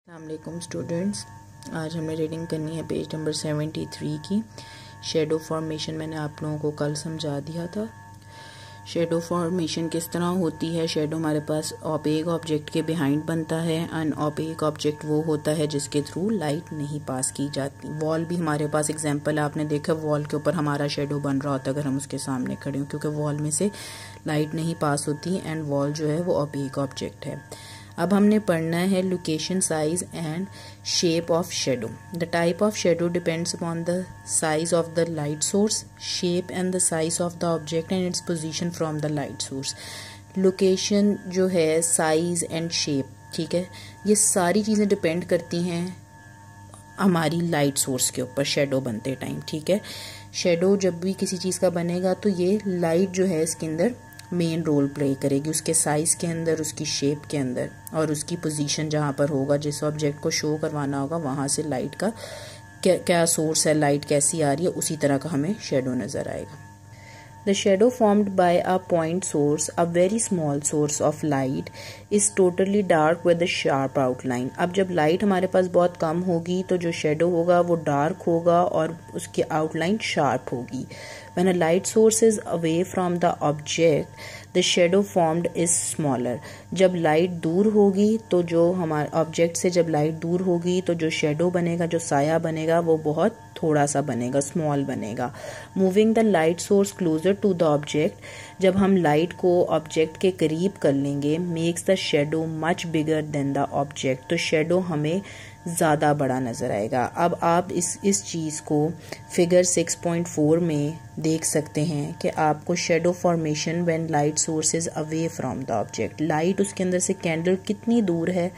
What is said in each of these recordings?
अस्सलामुअलैकुम स्टूडेंट्स, आज हमें रीडिंग करनी है पेज नंबर 73 की। शेडो फॉर्मेशन मैंने आप लोगों को कल समझा दिया था। शेडो फॉर्मेशन किस तरह होती है। शेडो हमारे पास ऑपेक ऑब्जेक्ट के बिहाइंड बनता है। अनऑपेक ऑब्जेक्ट वो होता है जिसके थ्रू लाइट नहीं पास की जाती। वॉल भी हमारे पास एग्जांपल आपने देखा, वॉल के ऊपर हमारा शेडो बन रहा होता है अगर हम उसके सामने खड़े हों, क्योंकि वॉल में से लाइट नहीं पास होती एंड वॉल जो है वो ऑपेक ऑब्जेक्ट है। अब हमने पढ़ना है location, size and shape of shadow. The type of shadow depends upon the size of the light source, shape and the size of the object and its position from the light source. Location जो है, size and shape, ठीक है, ये सारी चीज़ें depend करती हैं हमारी लाइट सोर्स के ऊपर शेडो बनते टाइम, ठीक है। शेडो जब भी किसी चीज़ का बनेगा तो ये लाइट जो है इसके अंदर मेन रोल प्ले करेगी, उसके साइज के अंदर, उसकी शेप के अंदर और उसकी पोजीशन जहाँ पर होगा, जिस ऑब्जेक्ट को शो करवाना होगा वहाँ से लाइट का क्या सोर्स है, लाइट कैसी आ रही है, उसी तरह का हमें शेडो नज़र आएगा। The shadow formed by a point source, a very small source of light, is totally dark with a sharp outline. अब जब लाइट हमारे पास बहुत कम होगी तो जो शेडो होगा वो डार्क होगा और उसकी आउटलाइन शार्प होगी। When a light source is away from the object, the shadow formed is smaller. जब लाइट दूर होगी तो जो हमारे ऑब्जेक्ट से जब लाइट दूर होगी तो जो शेडो बनेगा, जो साया बनेगा, वो बहुत थोड़ा सा बनेगा, स्मॉल बनेगा। Moving the light source closer to the object, जब हम लाइट को ऑब्जेक्ट के करीब कर लेंगे, makes the shadow much bigger than the object, तो शेडो हमें ज़्यादा बड़ा नज़र आएगा। अब आप इस चीज़ को फिगर 6.4 में देख सकते हैं कि आपको shadow formation when light source is away from the object, light उसके अंदर से कैंडल कितनी दूर है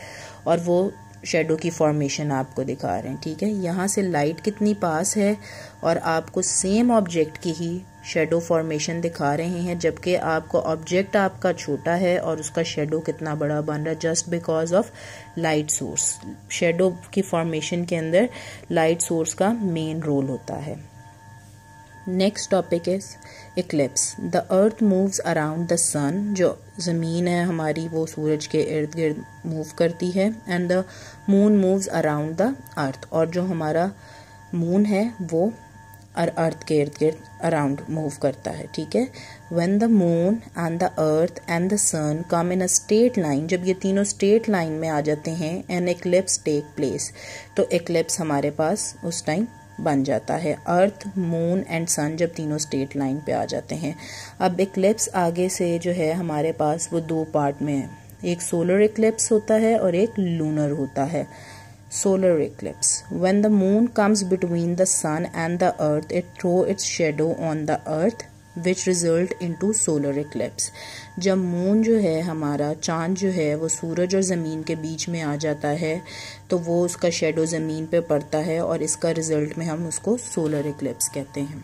और वो शेडो की फॉर्मेशन आपको दिखा रहे हैं, ठीक है। यहाँ से लाइट कितनी पास है और आपको सेम ऑब्जेक्ट की ही शेडो फॉर्मेशन दिखा रहे हैं, जबकि आपको ऑब्जेक्ट आपका छोटा है और उसका शेडो कितना बड़ा बन रहा है, just because of light source. Shadow की फॉर्मेशन के अंदर लाइट सोर्स का मेन रोल होता है। Next topic is eclipse. The earth moves around the sun, जो ज़मीन है हमारी वो सूरज के इर्द गिर्द मूव करती है, and the moon moves around the earth, और जो हमारा मून है वो अर्थ के इर्द गिर्द अराउंड मूव करता है, ठीक है। When the moon and the earth and the sun come in a straight line, जब ये तीनों स्ट्रेट लाइन में आ जाते हैं, एन इक्लिप्स टेक प्लेस, तो इक्लिप्स हमारे पास उस टाइम बन जाता है। अर्थ, मून एंड सन जब तीनों स्ट्रेट लाइन पे आ जाते हैं। अब इक्लिप्स आगे से जो है हमारे पास वो दो पार्ट में है, एक सोलर इक्लिप्स होता है और एक लूनर होता है। Solar eclipse. When the moon comes between the sun and the earth, it throws its shadow on the earth, which result into solar eclipse. जब मून जो है हमारा, चांद जो है वो सूरज और ज़मीन के बीच में आ जाता है तो वो उसका शेडो ज़मीन पे पड़ता है और इसका रिजल्ट में हम उसको सोलर इक्लिप्स कहते हैं।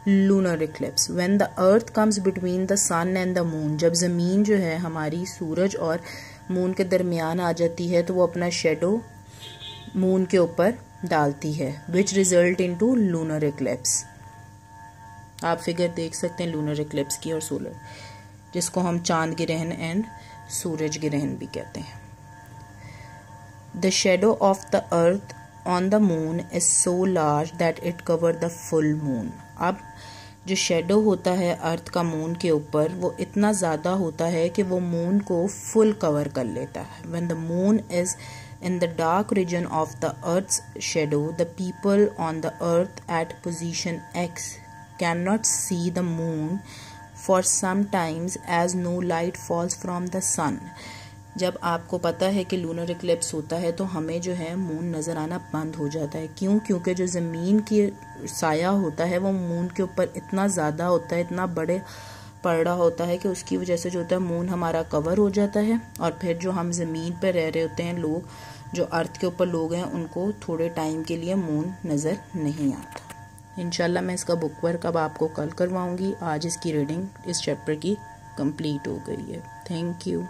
Lunar eclipse. When the earth comes between the sun and the moon, जब ज़मीन जो है हमारी सूरज और मून के दरमियान आ जाती है तो वो अपना शेडो मून के ऊपर डालती है, which result into lunar Eclipse. आप फिगर देख सकते हैं लूनर इक्लिप्स की और सोलर, जिसको हम चांद ग्रहण एंड सूरज ग्रहण भी कहते हैं। The shadow of the earth on the moon is so large that it cover the full moon. अब जो शेडो होता है अर्थ का मून के ऊपर वो इतना ज़्यादा होता है कि वो मून को फुल कवर कर लेता है। When the moon is in the dark region of the earth's shadow, the people on the earth at position X cannot see the moon for some times as no light falls from the sun. जब आपको पता है कि lunar Eclipse होता है तो हमें जो है मून नज़र आना बंद हो जाता है। क्यों? क्योंकि जो ज़मीन की साया होता है वो मून के ऊपर इतना ज़्यादा होता है, इतना बड़े पड़ रहा होता है कि उसकी वजह से जो होता है मून हमारा कवर हो जाता है और फिर जो हम ज़मीन पर रह रहे होते हैं लोग, जो अर्थ के ऊपर लोग हैं, उनको थोड़े टाइम के लिए मून नज़र नहीं आता। इंशाल्लाह मैं इसका बुक वर्क अब आपको कल करवाऊंगी। आज इसकी रीडिंग इस चैप्टर की कंप्लीट हो गई है। Thank you.